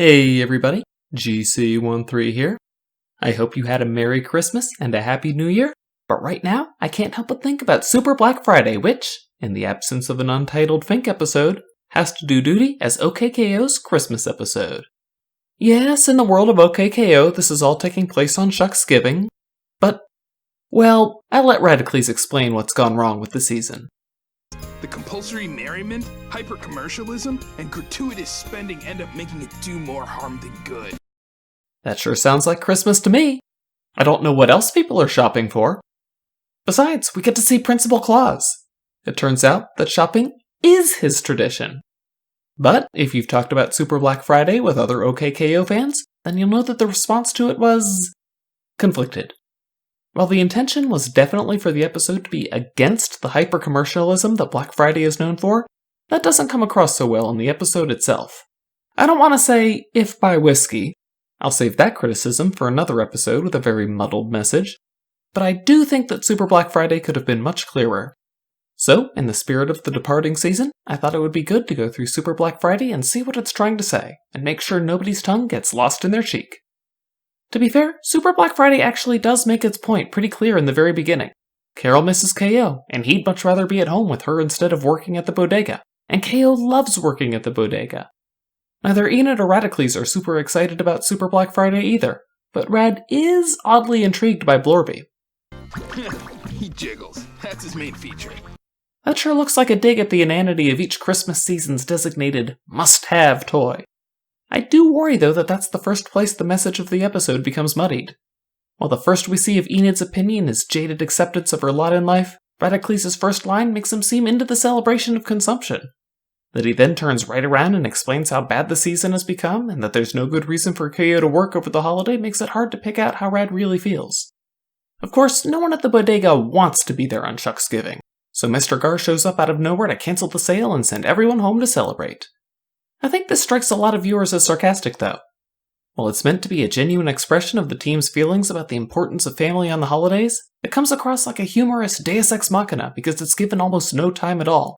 Hey everybody, GC13 here. I hope you had a Merry Christmas and a Happy New Year, but right now I can't help but think about Super Black Friday, which, in the absence of an untitled Fink episode, has to do duty as OKKO's Christmas episode. Yes, in the world of OKKO, this is all taking place on Shucksgiving, but, well, I'll let Radicles explain what's gone wrong with the season. The compulsory merriment, hyper-commercialism, and gratuitous spending end up making it do more harm than good. That sure sounds like Christmas to me. I don't know what else people are shopping for. Besides, we get to see Principal Claus. It turns out that shopping is his tradition. But if you've talked about Super Black Friday with other OKKO fans, then you'll know that the response to it was conflicted. While the intention was definitely for the episode to be against the hyper-commercialism that Black Friday is known for, that doesn't come across so well in the episode itself. I don't want to say, if by whiskey. I'll save that criticism for another episode with a very muddled message. But I do think that Super Black Friday could have been much clearer. So, in the spirit of the departing season, I thought it would be good to go through Super Black Friday and see what it's trying to say, and make sure nobody's tongue gets lost in their cheek. To be fair, Super Black Friday actually does make its point pretty clear in the very beginning. Carol misses KO, and he'd much rather be at home with her instead of working at the bodega, and KO loves working at the bodega. Neither Enid or Radicles are super excited about Super Black Friday either, but Rad is oddly intrigued by Blorby. He jiggles. That's his main feature. That sure looks like a dig at the inanity of each Christmas season's designated must-have toy. I do worry, though, that that's the first place the message of the episode becomes muddied. While the first we see of Enid's opinion is jaded acceptance of her lot in life, Radicles' first line makes him seem into the celebration of consumption. That he then turns right around and explains how bad the season has become, and that there's no good reason for KO to work over the holiday makes it hard to pick out how Rad really feels. Of course, no one at the bodega wants to be there on Shucksgiving, so Mr. Gar shows up out of nowhere to cancel the sale and send everyone home to celebrate. I think this strikes a lot of viewers as sarcastic, though. While it's meant to be a genuine expression of the team's feelings about the importance of family on the holidays, it comes across like a humorous deus ex machina because it's given almost no time at all.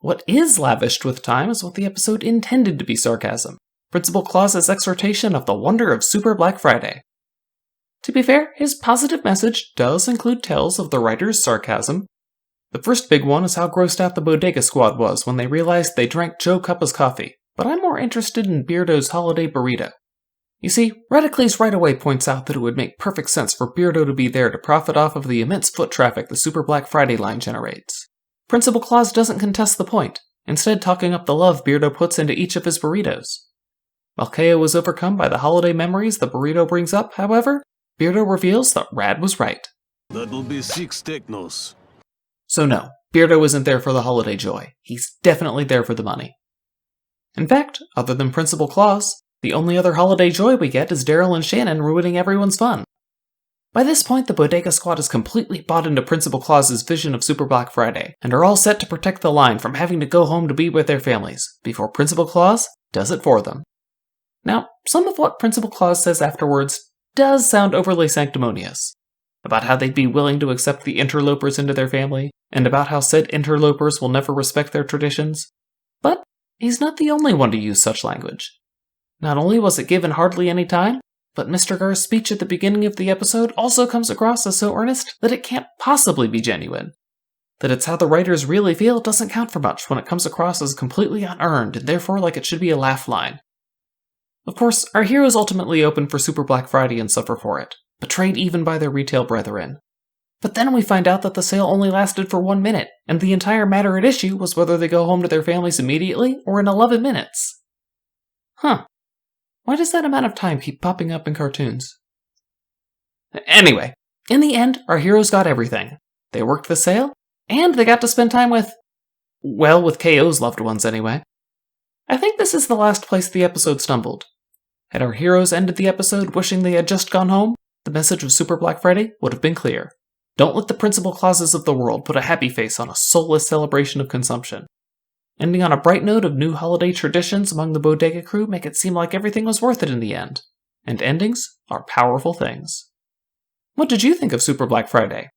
What is lavished with time is what the episode intended to be sarcasm, Principal Claus's exhortation of the wonder of Super Black Friday. To be fair, his positive message does include tales of the writer's sarcasm. The first big one is how grossed out the bodega squad was when they realized they drank Joe Cuppa's coffee, but I'm more interested in Beardo's holiday burrito. You see, Radicles right away points out that it would make perfect sense for Beardo to be there to profit off of the immense foot traffic the Super Black Friday line generates. Principal Claus doesn't contest the point, instead talking up the love Beardo puts into each of his burritos. While KO is overcome by the holiday memories the burrito brings up, however, Beardo reveals that Rad was right. That'll be 6 technos. So no, Beardo isn't there for the holiday joy. He's definitely there for the money. In fact, other than Principal Claus, the only other holiday joy we get is Daryl and Shannon ruining everyone's fun. By this point, the bodega squad is completely bought into Principal Claus's vision of Super Black Friday, and are all set to protect the line from having to go home to be with their families, before Principal Claus does it for them. Now, some of what Principal Claus says afterwards does sound overly sanctimonious. About how they'd be willing to accept the interlopers into their family, and about how said interlopers will never respect their traditions. But he's not the only one to use such language. Not only was it given hardly any time, but Mr. Gar's speech at the beginning of the episode also comes across as so earnest that it can't possibly be genuine. That it's how the writers really feel doesn't count for much when it comes across as completely unearned and therefore like it should be a laugh line. Of course, our heroes ultimately open for Super Black Friday and suffer for it, betrayed even by their retail brethren. But then we find out that the sale only lasted for 1 minute, and the entire matter at issue was whether they go home to their families immediately or in 11 minutes. Huh. Why does that amount of time keep popping up in cartoons? Anyway, in the end, our heroes got everything. They worked the sale, and they got to spend time with KO's loved ones anyway. I think this is the last place the episode stumbled. Had our heroes ended the episode wishing they had just gone home, the message of Super Black Friday would have been clear. Don't let the Principal Clauses of the world put a happy face on a soulless celebration of consumption. Ending on a bright note of new holiday traditions among the bodega crew make it seem like everything was worth it in the end. And endings are powerful things. What did you think of Super Black Friday?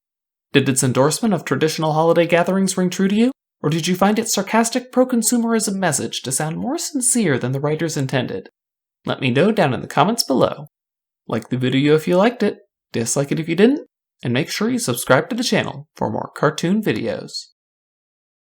Did its endorsement of traditional holiday gatherings ring true to you? Or did you find its sarcastic pro-consumerism message to sound more sincere than the writers intended? Let me know down in the comments below. Like the video if you liked it, dislike it if you didn't, and make sure you subscribe to the channel for more cartoon videos.